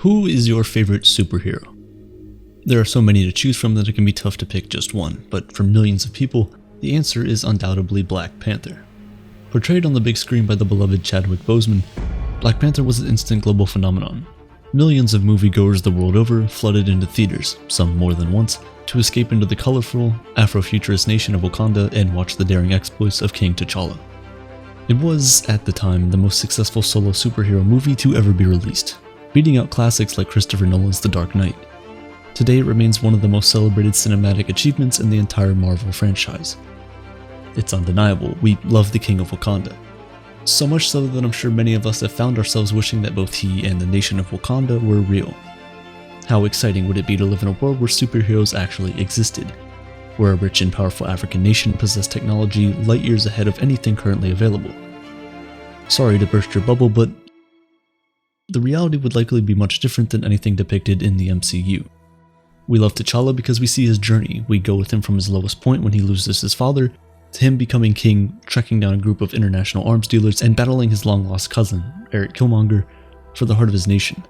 Who is your favorite superhero? There are so many to choose from that it can be tough to pick just one, but for millions of people, the answer is undoubtedly Black Panther. Portrayed on the big screen by the beloved Chadwick Boseman, Black Panther was an instant global phenomenon. Millions of moviegoers the world over flooded into theaters, some more than once, to escape into the colorful, Afrofuturist nation of Wakanda and watch the daring exploits of King T'Challa. It was, at the time, the most successful solo superhero movie to ever be released, beating out classics like Christopher Nolan's The Dark Knight. Today it remains one of the most celebrated cinematic achievements in the entire Marvel franchise. It's undeniable, we love the King of Wakanda. So much so that I'm sure many of us have found ourselves wishing that both he and the nation of Wakanda were real. How exciting would it be to live in a world where superheroes actually existed, where a rich and powerful African nation possessed technology light years ahead of anything currently available. Sorry to burst your bubble, but the reality would likely be much different than anything depicted in the MCU. We love T'Challa because we see his journey. We go with him from his lowest point when he loses his father, to him becoming king, tracking down a group of international arms dealers, and battling his long-lost cousin, Eric Killmonger, for the heart of his nation.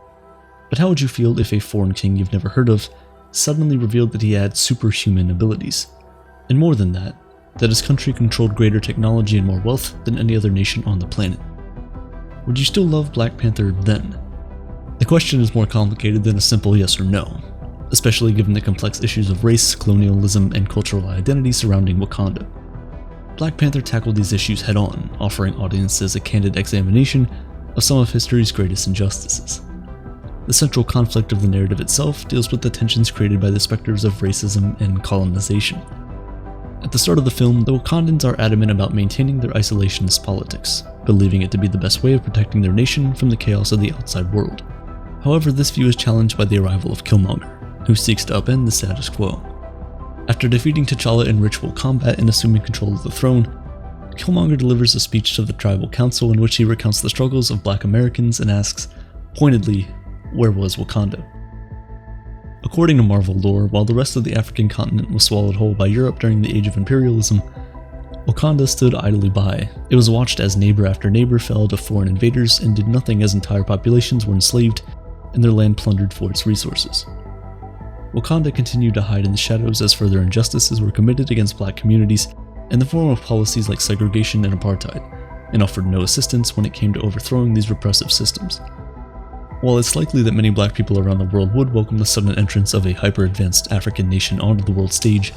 But how would you feel if a foreign king you've never heard of suddenly revealed that he had superhuman abilities? And more than that, that his country controlled greater technology and more wealth than any other nation on the planet. Would you still love Black Panther then? The question is more complicated than a simple yes or no, especially given the complex issues of race, colonialism, and cultural identity surrounding Wakanda. Black Panther tackled these issues head-on, offering audiences a candid examination of some of history's greatest injustices. The central conflict of the narrative itself deals with the tensions created by the specters of racism and colonization. At the start of the film, the Wakandans are adamant about maintaining their isolationist politics, believing it to be the best way of protecting their nation from the chaos of the outside world. However, this view is challenged by the arrival of Killmonger, who seeks to upend the status quo. After defeating T'Challa in ritual combat and assuming control of the throne, Killmonger delivers a speech to the tribal council in which he recounts the struggles of Black Americans and asks, pointedly, where was Wakanda? According to Marvel lore, while the rest of the African continent was swallowed whole by Europe during the Age of Imperialism, Wakanda stood idly by. It was watched as neighbor after neighbor fell to foreign invaders and did nothing as entire populations were enslaved and their land plundered for its resources. Wakanda continued to hide in the shadows as further injustices were committed against Black communities in the form of policies like segregation and apartheid, and offered no assistance when it came to overthrowing these repressive systems. While it's likely that many Black people around the world would welcome the sudden entrance of a hyper-advanced African nation onto the world stage,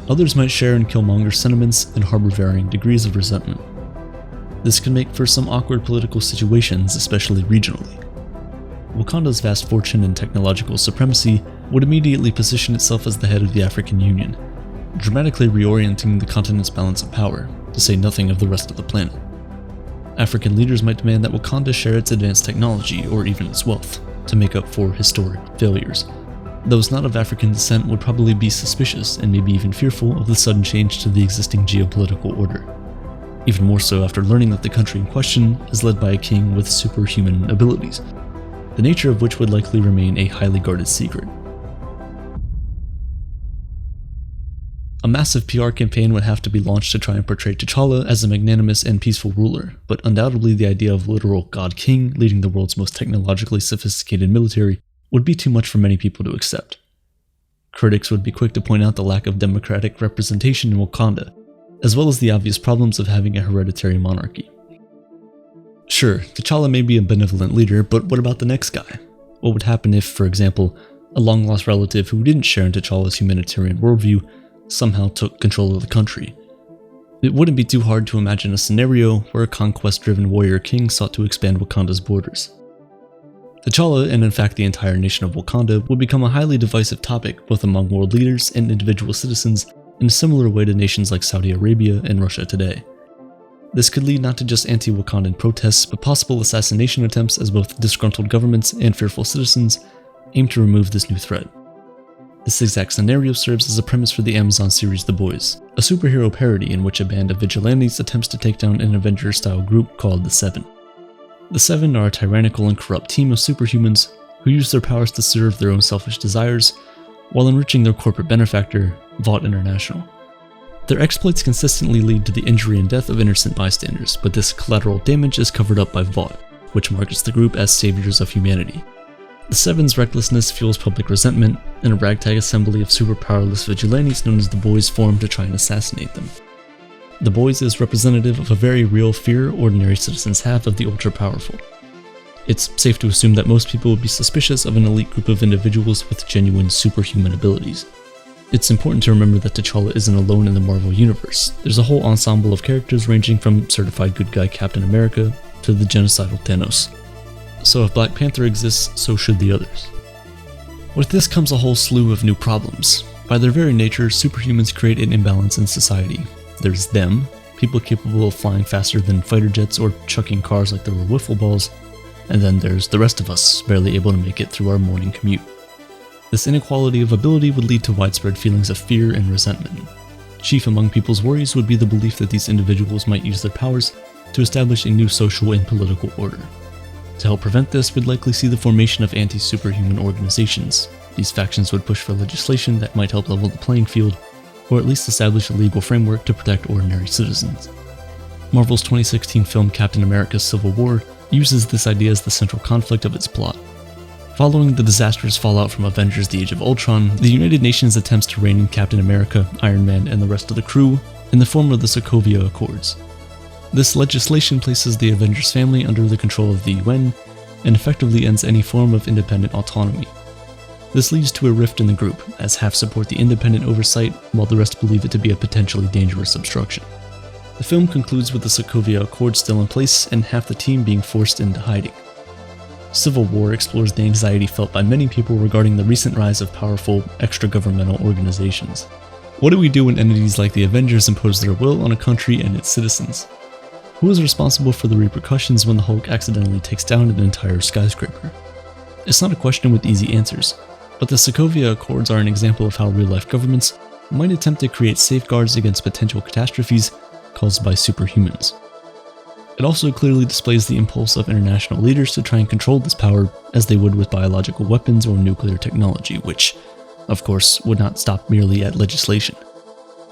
others might share in Killmonger's sentiments and harbor varying degrees of resentment. This can make for some awkward political situations, especially regionally. Wakanda's vast fortune and technological supremacy would immediately position itself as the head of the African Union, dramatically reorienting the continent's balance of power, to say nothing of the rest of the planet. African leaders might demand that Wakanda share its advanced technology, or even its wealth, to make up for historic failures. Those not of African descent would probably be suspicious and maybe even fearful of the sudden change to the existing geopolitical order. Even more so after learning that the country in question is led by a king with superhuman abilities, the nature of which would likely remain a highly guarded secret. A massive PR campaign would have to be launched to try and portray T'Challa as a magnanimous and peaceful ruler, but undoubtedly the idea of literal God King leading the world's most technologically sophisticated military would be too much for many people to accept. Critics would be quick to point out the lack of democratic representation in Wakanda, as well as the obvious problems of having a hereditary monarchy. Sure, T'Challa may be a benevolent leader, but what about the next guy? What would happen if, for example, a long-lost relative who didn't share in T'Challa's humanitarian worldview somehow took control of the country? It wouldn't be too hard to imagine a scenario where a conquest-driven warrior king sought to expand Wakanda's borders. T'Challa, and in fact the entire nation of Wakanda, would become a highly divisive topic both among world leaders and individual citizens in a similar way to nations like Saudi Arabia and Russia today. This could lead not to just anti-Wakandan protests, but possible assassination attempts as both disgruntled governments and fearful citizens aim to remove this new threat. This exact scenario serves as a premise for the Amazon series The Boys, a superhero parody in which a band of vigilantes attempts to take down an Avengers-style group called the Seven. The Seven are a tyrannical and corrupt team of superhumans who use their powers to serve their own selfish desires while enriching their corporate benefactor, Vought International. Their exploits consistently lead to the injury and death of innocent bystanders, but this collateral damage is covered up by Vought, which markets the group as saviors of humanity. The Seven's recklessness fuels public resentment, and a ragtag assembly of super powerless vigilantes known as the Boys form to try and assassinate them. The Boys is representative of a very real fear ordinary citizens have of the ultra-powerful. It's safe to assume that most people would be suspicious of an elite group of individuals with genuine superhuman abilities. It's important to remember that T'Challa isn't alone in the Marvel Universe. There's a whole ensemble of characters ranging from certified good guy Captain America to the genocidal Thanos. So if Black Panther exists, so should the others. With this comes a whole slew of new problems. By their very nature, superhumans create an imbalance in society. There's them, people capable of flying faster than fighter jets or chucking cars like they were wiffle balls, and then there's the rest of us, barely able to make it through our morning commute. This inequality of ability would lead to widespread feelings of fear and resentment. Chief among people's worries would be the belief that these individuals might use their powers to establish a new social and political order. To help prevent this, we'd likely see the formation of anti-superhuman organizations. These factions would push for legislation that might help level the playing field, or at least establish a legal framework to protect ordinary citizens. Marvel's 2016 film Captain America: Civil War uses this idea as the central conflict of its plot. Following the disastrous fallout from Avengers: The Age of Ultron, the United Nations attempts to rein in Captain America, Iron Man, and the rest of the crew in the form of the Sokovia Accords. This legislation places the Avengers family under the control of the UN and effectively ends any form of independent autonomy. This leads to a rift in the group, as half support the independent oversight while the rest believe it to be a potentially dangerous obstruction. The film concludes with the Sokovia Accords still in place and half the team being forced into hiding. Civil War explores the anxiety felt by many people regarding the recent rise of powerful, extra-governmental organizations. What do we do when entities like the Avengers impose their will on a country and its citizens? Who is responsible for the repercussions when the Hulk accidentally takes down an entire skyscraper? It's not a question with easy answers, but the Sokovia Accords are an example of how real-life governments might attempt to create safeguards against potential catastrophes caused by superhumans. It also clearly displays the impulse of international leaders to try and control this power as they would with biological weapons or nuclear technology, which, of course, would not stop merely at legislation.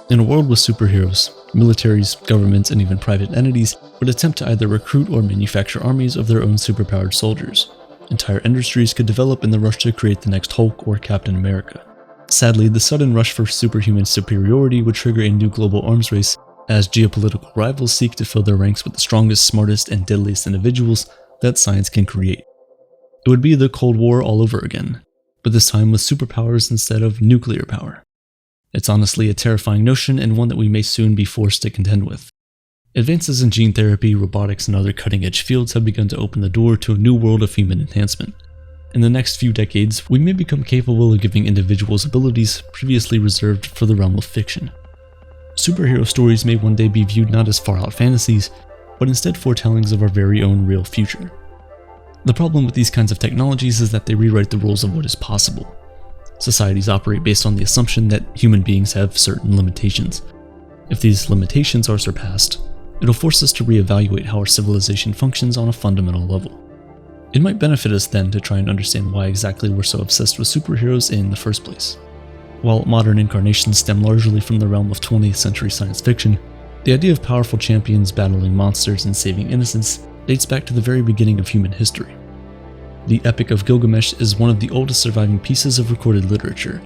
In a world with superheroes, militaries, governments, and even private entities would attempt to either recruit or manufacture armies of their own superpowered soldiers. Entire industries could develop in the rush to create the next Hulk or Captain America. Sadly, the sudden rush for superhuman superiority would trigger a new global arms race as geopolitical rivals seek to fill their ranks with the strongest, smartest, and deadliest individuals that science can create. It would be the Cold War all over again, but this time with superpowers instead of nuclear power. It's honestly a terrifying notion and one that we may soon be forced to contend with. Advances in gene therapy, robotics, and other cutting-edge fields have begun to open the door to a new world of human enhancement. In the next few decades, we may become capable of giving individuals abilities previously reserved for the realm of fiction. Superhero stories may one day be viewed not as far-out fantasies, but instead foretellings of our very own real future. The problem with these kinds of technologies is that they rewrite the rules of what is possible. Societies operate based on the assumption that human beings have certain limitations. If these limitations are surpassed, it'll force us to reevaluate how our civilization functions on a fundamental level. It might benefit us then to try and understand why exactly we're so obsessed with superheroes in the first place. While modern incarnations stem largely from the realm of 20th century science fiction, the idea of powerful champions battling monsters and saving innocents dates back to the very beginning of human history. The Epic of Gilgamesh is one of the oldest surviving pieces of recorded literature,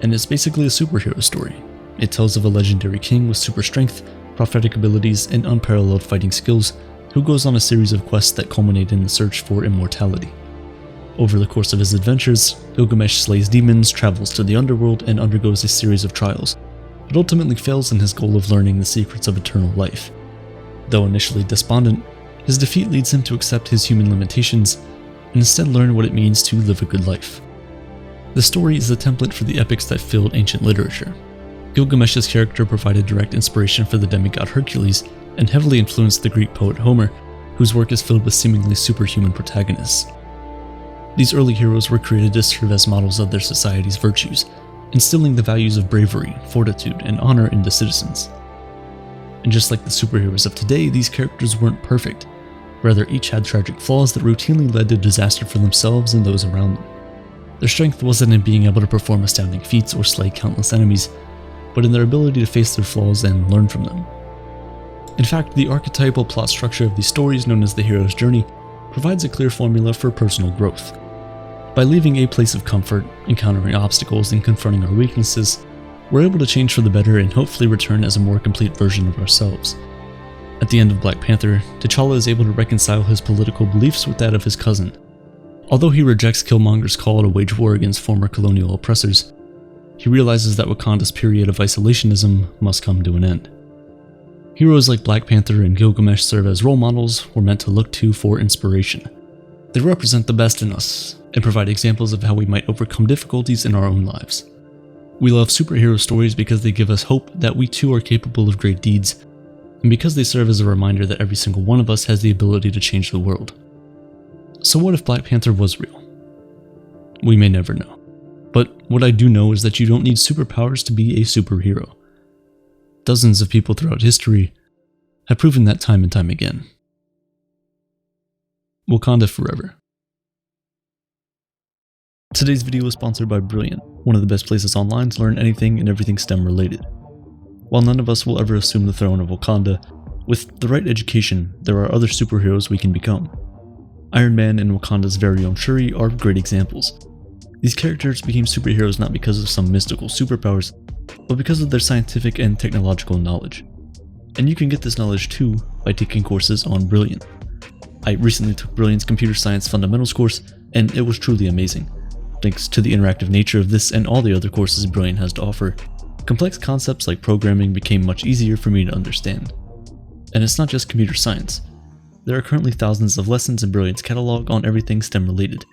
and it's basically a superhero story. It tells of a legendary king with super strength, prophetic abilities, and unparalleled fighting skills who goes on a series of quests that culminate in the search for immortality. Over the course of his adventures, Gilgamesh slays demons, travels to the underworld, and undergoes a series of trials, but ultimately fails in his goal of learning the secrets of eternal life. Though initially despondent, his defeat leads him to accept his human limitations and instead learn what it means to live a good life. The story is a template for the epics that filled ancient literature. Gilgamesh's character provided direct inspiration for the demigod Hercules and heavily influenced the Greek poet Homer, whose work is filled with seemingly superhuman protagonists. These early heroes were created to serve as models of their society's virtues, instilling the values of bravery, fortitude, and honor into citizens. And just like the superheroes of today, these characters weren't perfect. Rather, each had tragic flaws that routinely led to disaster for themselves and those around them. Their strength wasn't in being able to perform astounding feats or slay countless enemies, but in their ability to face their flaws and learn from them. In fact, the archetypal plot structure of these stories, known as the hero's journey, provides a clear formula for personal growth. By leaving a place of comfort, encountering obstacles, and confronting our weaknesses, we're able to change for the better and hopefully return as a more complete version of ourselves. At the end of Black Panther, T'Challa is able to reconcile his political beliefs with that of his cousin. Although he rejects Killmonger's call to wage war against former colonial oppressors, he realizes that Wakanda's period of isolationism must come to an end. Heroes like Black Panther and Gilgamesh serve as role models we're meant to look to for inspiration. They represent the best in us and provide examples of how we might overcome difficulties in our own lives. We love superhero stories because they give us hope that we too are capable of great deeds, and because they serve as a reminder that every single one of us has the ability to change the world. So what if Black Panther was real? We may never know. But what I do know is that you don't need superpowers to be a superhero. Dozens of people throughout history have proven that time and time again. Wakanda forever. Today's video is sponsored by Brilliant, one of the best places online to learn anything and everything STEM related. While none of us will ever assume the throne of Wakanda, with the right education, there are other superheroes we can become. Iron Man and Wakanda's very own Shuri are great examples. These characters became superheroes not because of some mystical superpowers, but because of their scientific and technological knowledge. And you can get this knowledge too by taking courses on Brilliant. I recently took Brilliant's Computer Science Fundamentals course, and it was truly amazing. Thanks to the interactive nature of this and all the other courses Brilliant has to offer, complex concepts like programming became much easier for me to understand. And it's not just computer science. There are currently thousands of lessons in Brilliant's catalog on everything STEM related,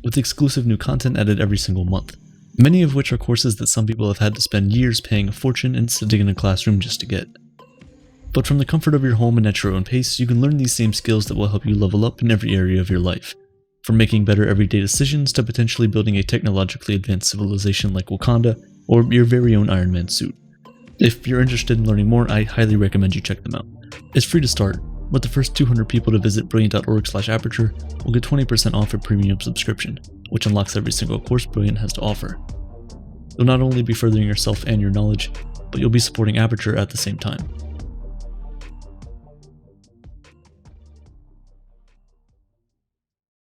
with exclusive new content added every single month, many of which are courses that some people have had to spend years paying a fortune and sitting in a classroom just to get. But from the comfort of your home and at your own pace, you can learn these same skills that will help you level up in every area of your life, from making better everyday decisions to potentially building a technologically advanced civilization like Wakanda, or your very own Iron Man suit. If you're interested in learning more, I highly recommend you check them out. It's free to start, but the first 200 people to visit brilliant.org/aperture will get 20% off a premium subscription, which unlocks every single course Brilliant has to offer. You'll not only be furthering yourself and your knowledge, but you'll be supporting Aperture at the same time.